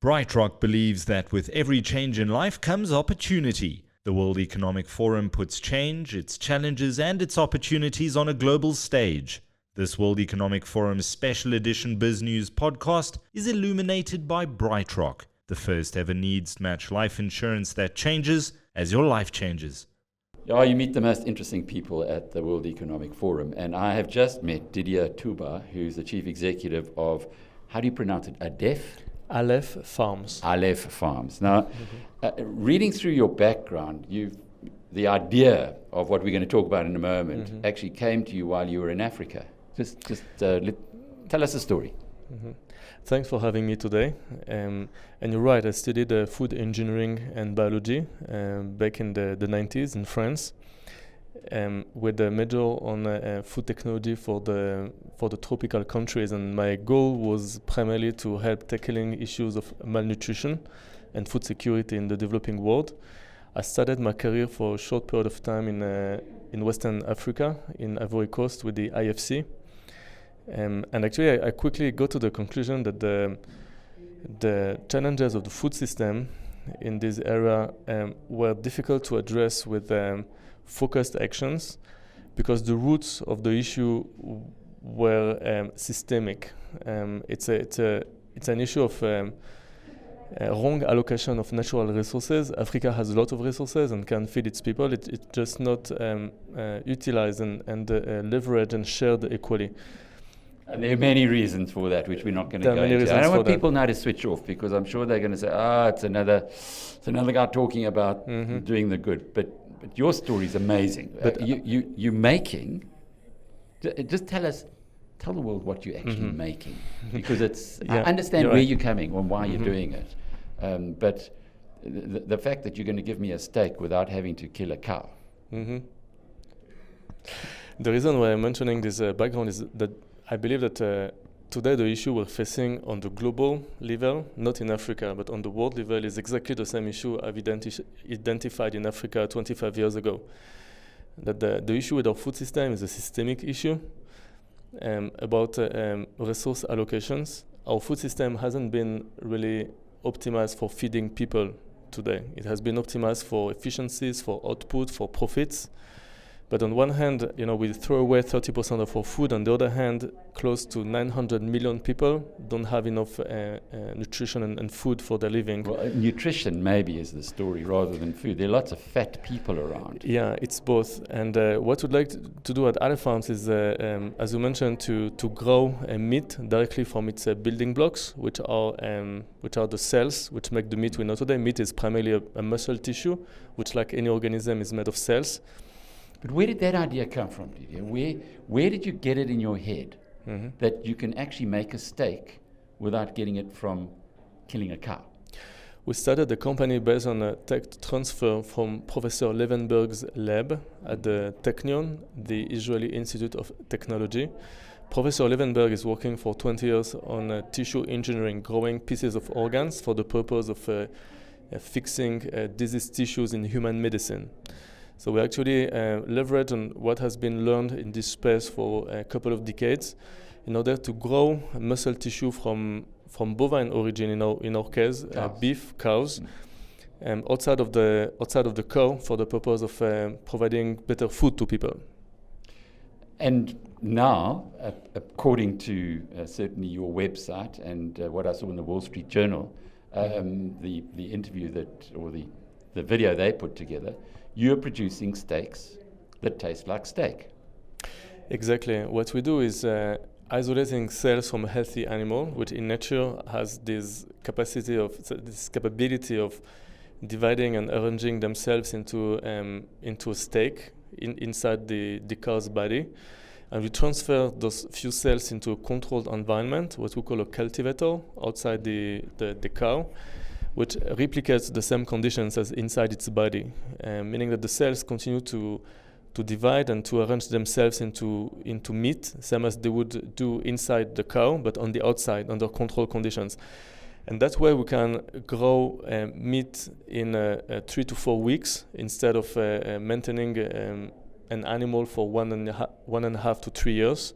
BrightRock believes that with every change in life comes opportunity. The World Economic Forum puts change, its challenges and its opportunities on a global stage. This World Economic Forum special edition BizNews podcast is illuminated by BrightRock, the first ever needs-match life insurance that changes as your life changes. Yeah, you meet the most interesting people at the World Economic Forum, and I have just met Didier Toubia, who's the chief executive of, how do you pronounce it, Aleph Farms. Aleph Farms. Now, reading through your background, the idea of what we're going to talk about in a moment actually came to you while you were in Africa. Just tell us the story. Thanks for having me today. And you're right, I studied food engineering and biology back in the 90s in France, with a major on food technology for the tropical countries. And my goal was primarily to help tackling issues of malnutrition and food security in the developing world. I started my career for a short period of time in Western Africa, in Ivory Coast with the IFC. And actually, I quickly got to the conclusion that the challenges of the food system in this area were difficult to address with focused actions, because the roots of the issue were systemic. It's an issue of wrong allocation of natural resources. Africa has a lot of resources and can feed its people. It's just not utilized and leveraged and shared equally. And there are many reasons for that, which we're not going to go into. I don't want people now to switch off, because I'm sure they're going to say, it's another guy talking about doing the good. But your story is amazing. But you're making, just tell the world what you're actually making, because I understand where you're coming and why you're doing it. But the fact that you're going to give me a steak without having to kill a cow. The reason why I'm mentioning this background is that I believe that today the issue we're facing on the global level, not in Africa, but on the world level, is exactly the same issue I've identified in Africa 25 years ago. That the issue with our food system is a systemic issue about resource allocations. Our food system hasn't been really optimized for feeding people today. It has been optimized for efficiencies, for output, for profits. But on one hand, we throw away 30% of our food. On the other hand, close to 900 million people don't have enough nutrition and food for their living. Well, nutrition maybe is the story rather than food. There are lots of fat people around. Yeah, it's both. And what we'd like to do at Aleph Farms is, as you mentioned, to grow meat directly from its building blocks, which are the cells which make the meat we know today. Meat is primarily a muscle tissue, which, like any organism, is made of cells. But where did that idea come from, Didier? Where did you get it in your head that you can actually make a steak without getting it from killing a cow? We started the company based on a tech transfer from Professor Levenberg's lab at the Technion, the Israeli Institute of Technology. Professor Levenberg is working for 20 years on tissue engineering, growing pieces of organs for the purpose of fixing diseased tissues in human medicine. So we actually leverage on what has been learned in this space for a couple of decades in order to grow muscle tissue from bovine origin, in our case, beef, cows, outside of the cow for the purpose of providing better food to people. And now, according to certainly your website and what I saw in the Wall Street Journal, the interview the video they put together, you're producing steaks that taste like steak. Exactly. What we do is isolating cells from a healthy animal, which in nature has this capability of dividing and arranging themselves into a steak inside the cow's body. And we transfer those few cells into a controlled environment, what we call a cultivator, outside the cow, which replicates the same conditions as inside its body, meaning that the cells continue to divide and to arrange themselves into meat, same as they would do inside the cow, but on the outside, under controlled conditions. And that way we can grow meat in 3 to 4 weeks instead of maintaining an animal for 1.5 to 3 years.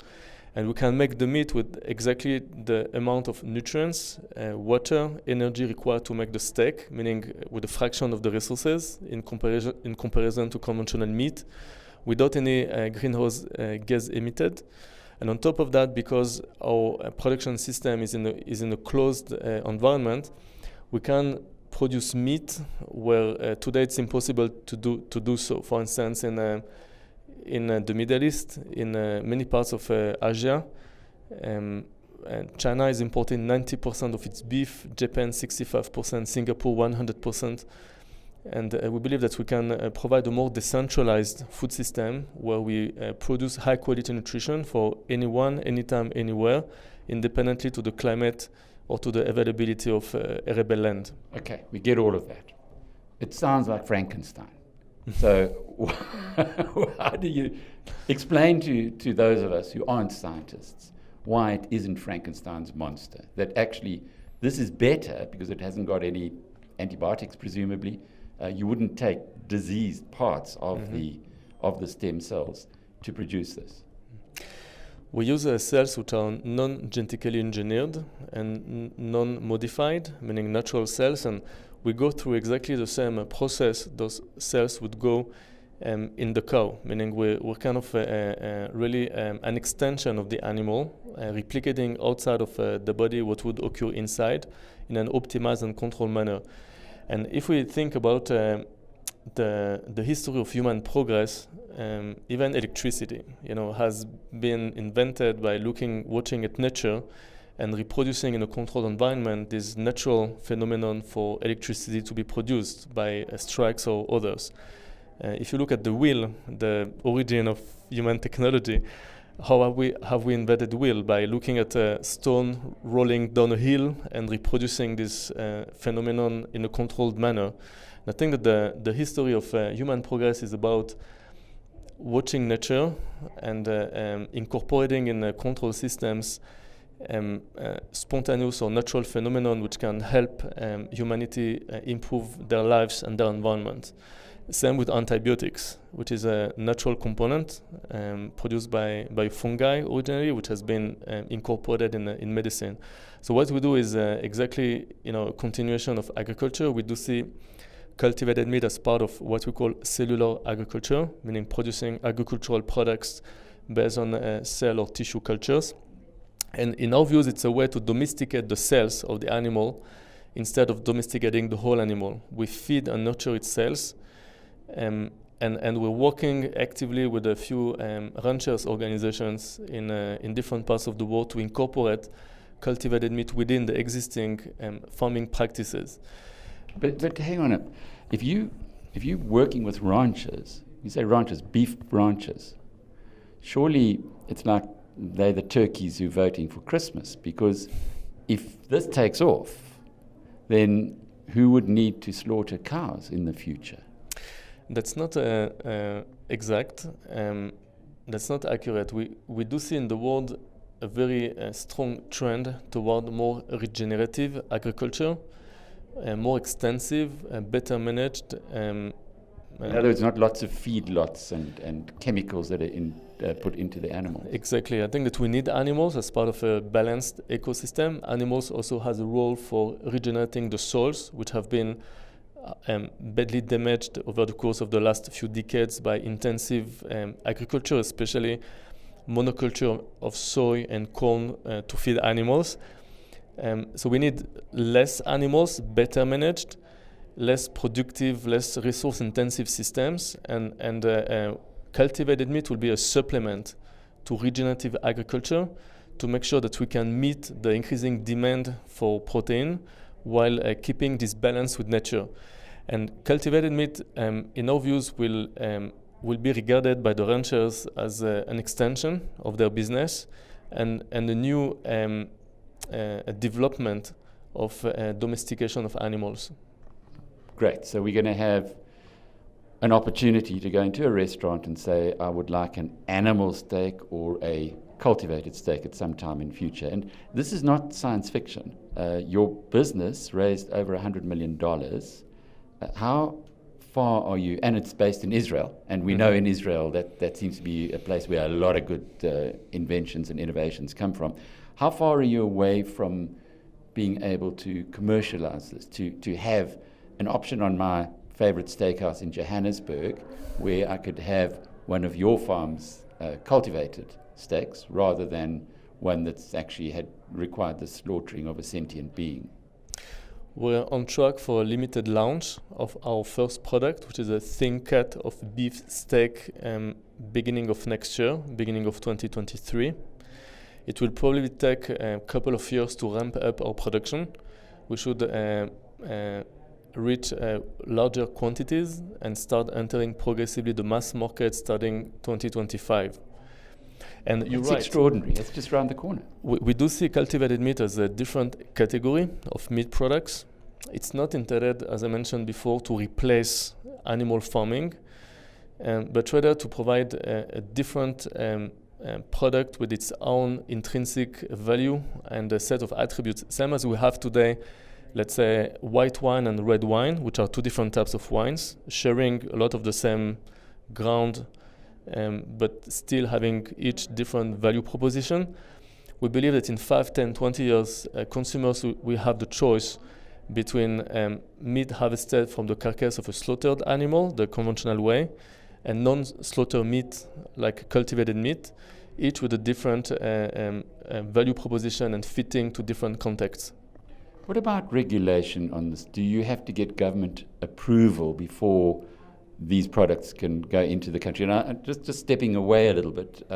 And we can make the meat with exactly the amount of nutrients, water, energy required to make the steak, meaning with a fraction of the resources in comparison to conventional meat, without any greenhouse gas emitted. And on top of that, because our production system is in a closed environment, we can produce meat where today it's impossible to do so. For instance, in the Middle East, in many parts of Asia, China is importing 90% of its beef, Japan 65%, Singapore 100%. And we believe that we can provide a more decentralized food system where we produce high quality nutrition for anyone, anytime, anywhere, independently to the climate or to the availability of arable land. Okay, we get all of that. It sounds like Frankenstein. So how do you explain to those of us who aren't scientists why it isn't Frankenstein's monster? That actually this is better because it hasn't got any antibiotics, presumably. You wouldn't take diseased parts of the stem cells to produce this. We use cells which are non-genetically engineered and non-modified, meaning natural cells, and we go through exactly the same process those cells would go in the cow, meaning we're kind of really an extension of the animal, replicating outside of the body what would occur inside in an optimized and controlled manner. And if we think about the history of human progress, even electricity, has been invented by watching at nature and reproducing in a controlled environment this natural phenomenon for electricity to be produced by strikes or others. If you look at the wheel, the origin of human technology, how have we invented the wheel? By looking at a stone rolling down a hill and reproducing this phenomenon in a controlled manner. And I think that the history of human progress is about watching nature and incorporating in control systems spontaneous or natural phenomenon which can help humanity improve their lives and their environment. Same with antibiotics, which is a natural component produced by fungi originally, which has been incorporated in medicine. So what we do is exactly a continuation of agriculture. We do see cultivated meat as part of what we call cellular agriculture, meaning producing agricultural products based on cell or tissue cultures. And in our views, it's a way to domesticate the cells of the animal instead of domesticating the whole animal. We feed and nurture its cells. And we're working actively with a few ranchers organizations in different parts of the world to incorporate cultivated meat within the existing farming practices. But hang on, if you're working with ranchers, you say ranchers, beef ranchers, surely it's like they're the turkeys who are voting for Christmas, because if this takes off, then who would need to slaughter cows in the future? That's not exact. That's not accurate. We do see in the world a very strong trend toward more regenerative agriculture, more extensive, better managed. In other words, not lots of feedlots and chemicals that are put into the animals. Exactly. I think that we need animals as part of a balanced ecosystem. Animals also has a role for regenerating the soils, which have been badly damaged over the course of the last few decades by intensive agriculture, especially monoculture of soy and corn to feed animals. So we need less animals, better managed, less productive, less resource-intensive systems, and cultivated meat will be a supplement to regenerative agriculture to make sure that we can meet the increasing demand for protein while keeping this balance with nature. And cultivated meat, in our views, will be regarded by the ranchers as an extension of their business and a new development of domestication of animals. Great. So we're going to have an opportunity to go into a restaurant and say, I would like an animal steak or a cultivated steak at some time in future. And this is not science fiction. Your business raised over $100 million. How far are you, and it's based in Israel, and we know in Israel that seems to be a place where a lot of good inventions and innovations come from. How far are you away from being able to commercialize this, to have an option on my favorite steakhouse in Johannesburg where I could have one of your farm's cultivated steaks rather than one that's actually had required the slaughtering of a sentient being? We're on track for a limited launch of our first product, which is a thin cut of beef steak, beginning of next year, beginning of 2023. It will probably take a couple of years to ramp up our production. We should reach larger quantities and start entering progressively the mass market starting 2025. And you're right. It's extraordinary. It's just around the corner. We do see cultivated meat as a different category of meat products. It's not intended, as I mentioned before, to replace animal farming, but rather to provide a different product with its own intrinsic value and a set of attributes. Same as we have today, let's say, white wine and red wine, which are two different types of wines, sharing a lot of the same ground, but still having each different value proposition. We believe that in 5, 10, 20 years, consumers will have the choice between meat harvested from the carcass of a slaughtered animal, the conventional way, and non-slaughter meat, like cultivated meat, each with a different value proposition and fitting to different contexts. What about regulation on this? Do you have to get government approval before these products can go into the country? And just stepping away a little bit,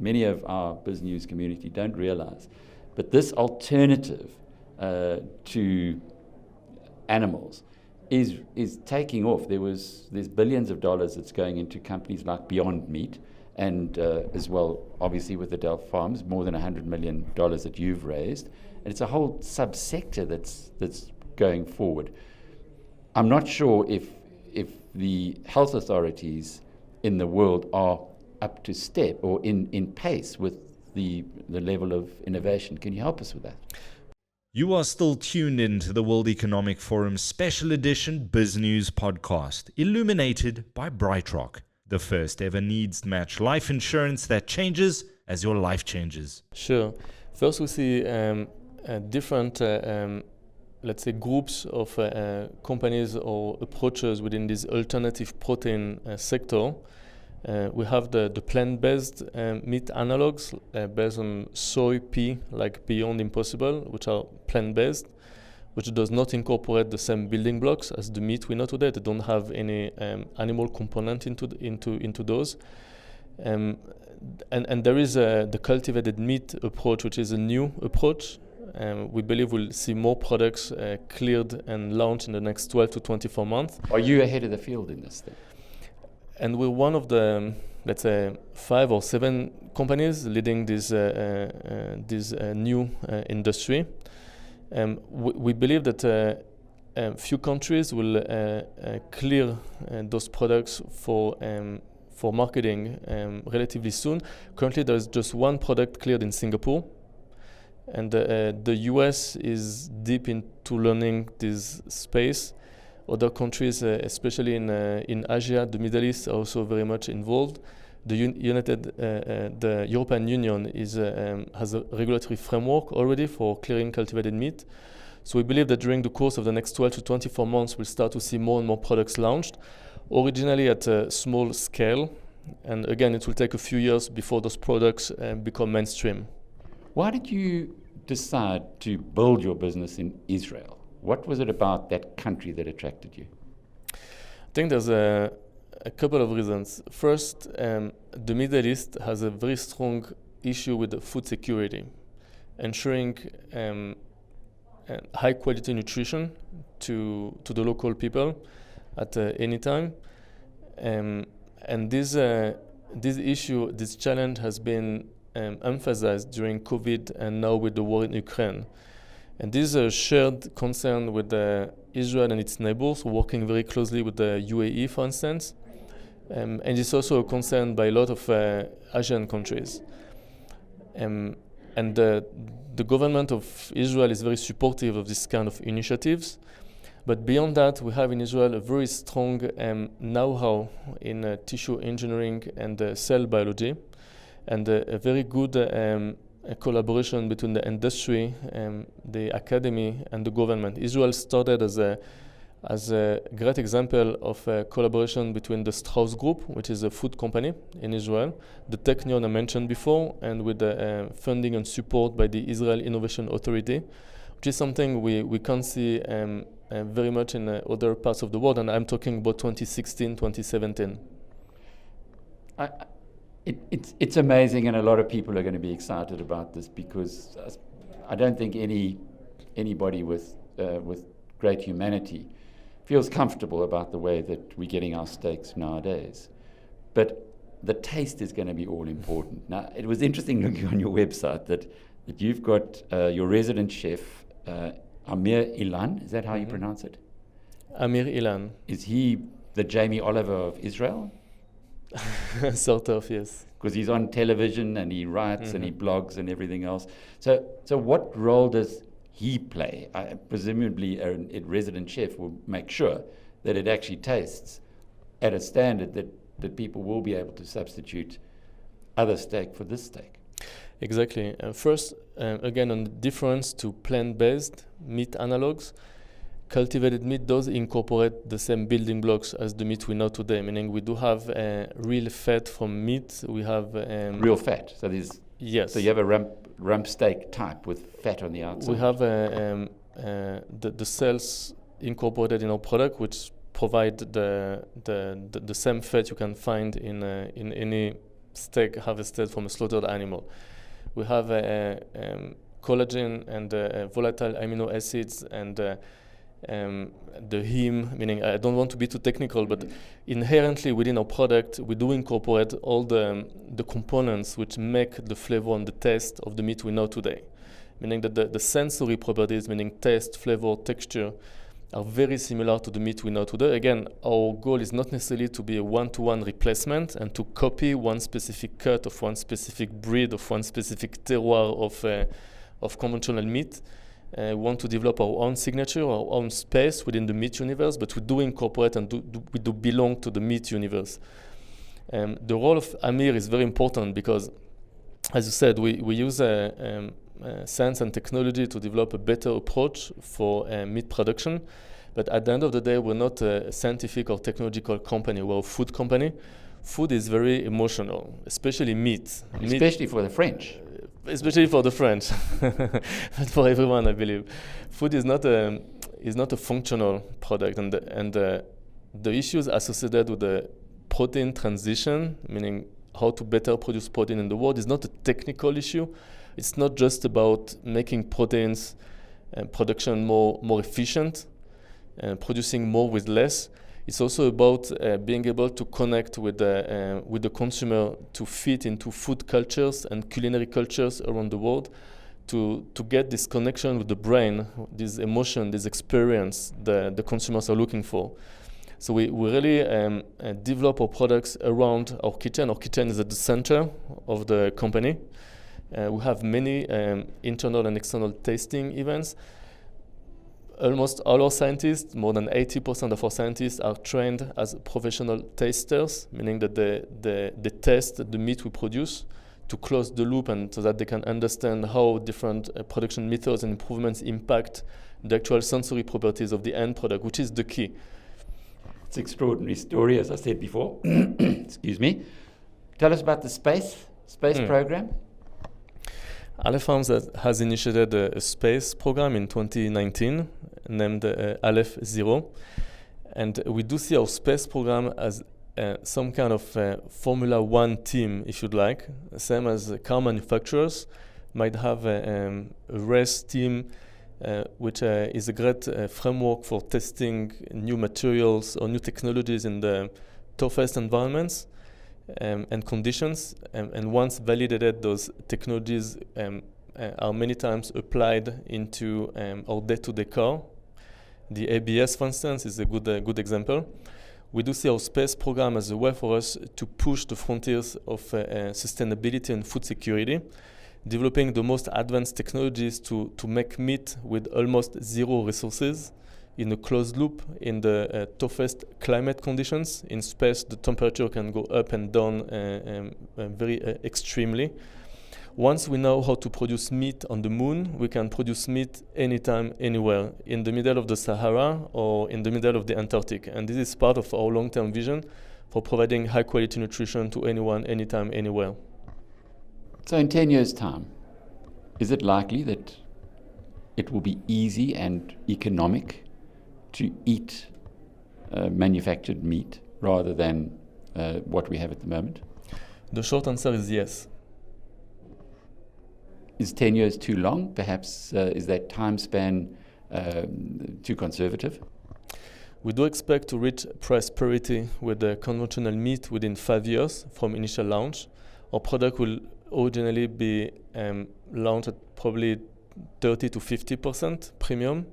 many of our BizNews community don't realize, but this alternative to animals is taking off. There's billions of dollars that's going into companies like Beyond Meat, and as well, obviously with the Aleph Farms, more than $100 million that you've raised, and it's a whole subsector that's going forward. I'm not sure if the health authorities in the world are up to step or in pace with the level of innovation. Can you help us with that? You are still tuned into the World Economic Forum's special edition BizNews podcast, illuminated by BrightRock, the first ever needs-match life insurance that changes as your life changes. Sure. First, we see different, let's say, groups of companies or approaches within this alternative protein sector. We have the plant-based meat analogs based on soy, pea, like Beyond Impossible, which are plant-based, which does not incorporate the same building blocks as the meat we know today. They don't have any animal component into those. And there is the cultivated meat approach, which is a new approach. We believe we'll see more products cleared and launched in the next 12 to 24 months. Are you ahead of the field in this thing? And we're one of the, let's say, 5 or 7 companies leading this new industry. We believe that few countries will clear those products for marketing relatively soon. Currently, there's just one product cleared in Singapore, and the US is deep into learning this space. Other countries, especially in Asia, the Middle East, are also very much involved. The European Union has a regulatory framework already for clearing cultivated meat. So we believe that during the course of the next 12 to 24 months, we'll start to see more and more products launched, originally at a small scale. And again, it will take a few years before those products become mainstream. Why did you decide to build your business in Israel? What was it about that country that attracted you? I think there's a couple of reasons. First, the Middle East has a very strong issue with the food security, ensuring high quality nutrition to the local people at any time. And this issue, this challenge has been emphasized during COVID and now with the war in Ukraine. And this is a shared concern with Israel and its neighbors, working very closely with the UAE, for instance. And it's also a concern by a lot of Asian countries. And the government of Israel is very supportive of this kind of initiatives. But beyond that, we have in Israel a very strong know-how in tissue engineering and cell biology, and a very good a collaboration between the industry, the academy, and the government. Israel started as a great example of a collaboration between the Strauss Group, which is a food company in Israel, the Technion I mentioned before, and with the funding and support by the Israel Innovation Authority, which is something we can't see very much in other parts of the world, and I'm talking about 2016, 2017. It's amazing, and a lot of people are going to be excited about this, because I don't think anybody with great humanity feels comfortable about the way that we're getting our steaks nowadays. But the taste is going to be all important. Now, it was interesting looking on your website that you've got your resident chef, Amir Ilan. Is that how you pronounce it? Amir Ilan. Is he the Jamie Oliver of Israel? Sort of, yes. Because he's on television and he writes and he blogs and everything else. So what role does he play? Presumably a resident chef will make sure that it actually tastes at a standard that people will be able to substitute other steak for this steak. Exactly. First, again, on the difference to plant-based meat analogs, cultivated meat does incorporate the same building blocks as the meat we know today, meaning we do have real fat from meat. We have real fat. So there's yes. So you have a rump steak type with fat on the outside. We have the cells incorporated in our product, which provide the same fat you can find in any steak harvested from a slaughtered animal. We have collagen and volatile amino acids and the heme, meaning I don't want to be too technical, but inherently within our product, we do incorporate all the components which make the flavor and the taste of the meat we know today. Meaning that the sensory properties, meaning taste, flavor, texture, are very similar to the meat we know today. Again, our goal is not necessarily to be a one-to-one replacement and to copy one specific cut of one specific breed of one specific terroir of conventional meat. We want to develop our own signature, our own space within the meat universe, but we do incorporate and we do belong to the meat universe. The role of Amir is very important because, as you said, we use science and technology to develop a better approach for meat production. But at the end of the day, we're not a scientific or technological company. We're a food company. Food is very emotional, especially meat. Especially for the French. Especially for the French, but for everyone, I believe. Food is not a functional product, and the issues associated with the protein transition, meaning how to better produce protein in the world, is not a technical issue. It's not just about making proteins production more efficient, producing more with less. It's also about being able to connect with the consumer to fit into food cultures and culinary cultures around the world, to get this connection with the brain, this emotion, this experience the consumers are looking for. So we really develop our products around our kitchen. Our kitchen is at the center of the company. We have many internal and external tasting events. Almost all our scientists, more than 80% of our scientists, are trained as professional tasters, meaning that they test the meat we produce to close the loop and so that they can understand how different production methods and improvements impact the actual sensory properties of the end product, which is the key. It's an extraordinary story, as I said before. Excuse me. Tell us about the space program. Aleph Farms has initiated a space program in 2019 named Aleph 0. And we do see our space program as some kind of Formula One team, if you'd like. Same as car manufacturers might have a race team, which is a great framework for testing new materials or new technologies in the toughest environments. And conditions, and once validated, those technologies are many times applied into our day-to-day car. The ABS, for instance, is a good example. We do see our space program as a way for us to push the frontiers of sustainability and food security, developing the most advanced technologies to make meat with almost zero resources, in a closed loop in the toughest climate conditions. In space, the temperature can go up and down very extremely. Once we know how to produce meat on the moon, we can produce meat anytime, anywhere, in the middle of the Sahara or in the middle of the Antarctic. And this is part of our long-term vision for providing high-quality nutrition to anyone, anytime, anywhere. So in 10 years' time, is it likely that it will be easy and economic to eat manufactured meat rather than what we have at the moment? The short answer is yes. Is 10 years too long? Perhaps is that time span too conservative? We do expect to reach price parity with the conventional meat within 5 years from initial launch. Our product will originally be launched at probably 30 to 50% premium.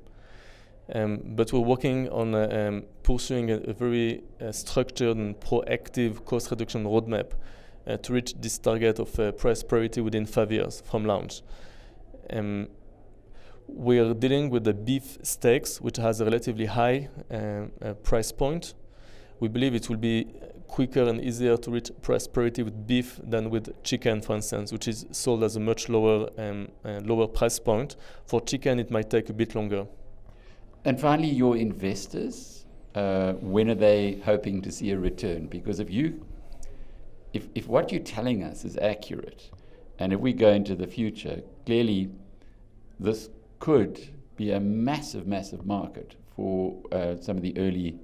But we're working on pursuing a very structured and proactive cost reduction roadmap to reach this target of price parity within 5 years from launch. We are dealing with the beef steaks, which has a relatively high price point. We believe it will be quicker and easier to reach price parity with beef than with chicken, for instance, which is sold as a much lower price point. For chicken, it might take a bit longer. And finally, your investors, when are they hoping to see a return? Because if what you're telling us is accurate, and if we go into the future, clearly this could be a massive, massive market for some of the early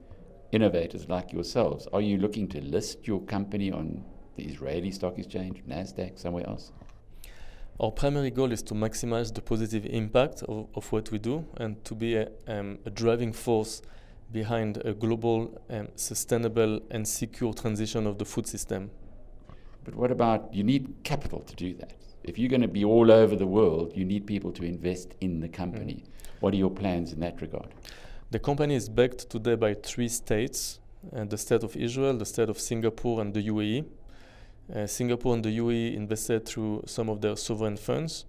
innovators like yourselves. Are you looking to list your company on the Israeli Stock Exchange, NASDAQ, somewhere else? Our primary goal is to maximize the positive impact of what we do and to be a driving force behind a global, sustainable and secure transition of the food system. But what about, you need capital to do that. If you're going to be all over the world, you need people to invest in the company. What are your plans in that regard? The company is backed today by 3 states, the state of Israel, the state of Singapore and the UAE. Singapore and the UAE invested through some of their sovereign funds.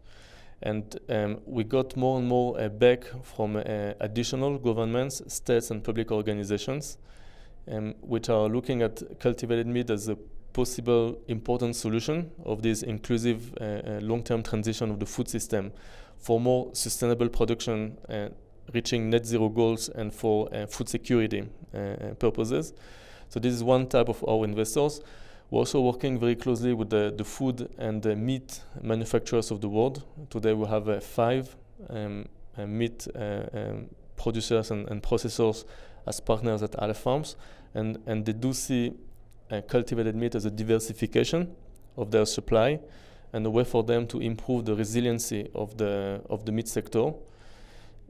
And we got more and more back from additional governments, states and public organizations, which are looking at cultivated meat as a possible important solution of this inclusive long-term transition of the food system for more sustainable production, reaching net zero goals and for food security purposes. So this is one type of our investors. We're also working very closely with the food and the meat manufacturers of the world. Today we have 5 meat producers and processors as partners at Aleph Farms, and they do see cultivated meat as a diversification of their supply and a way for them to improve the resiliency of the meat sector.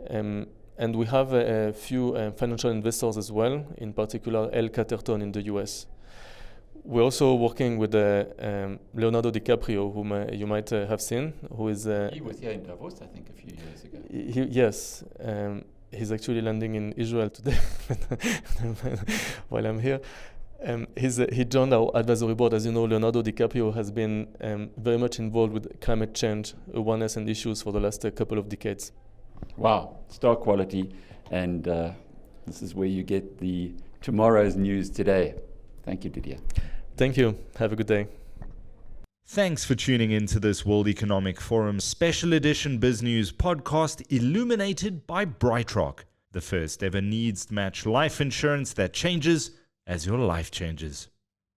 And we have a few financial investors as well, in particular L. Catterton in the US. We're also working with Leonardo DiCaprio, whom you might have seen, who is... he was here in Davos, I think, a few years ago. Yes. He's actually landing in Israel today while I'm here. He joined our advisory board. As you know, Leonardo DiCaprio has been very much involved with climate change awareness and issues for the last couple of decades. Wow, star quality. And this is where you get the tomorrow's news today. Thank you, Didier. Thank you. Have a good day. Thanks for tuning in to this World Economic Forum special edition BizNews podcast illuminated by BrightRock, the first ever needs-match life insurance that changes as your life changes.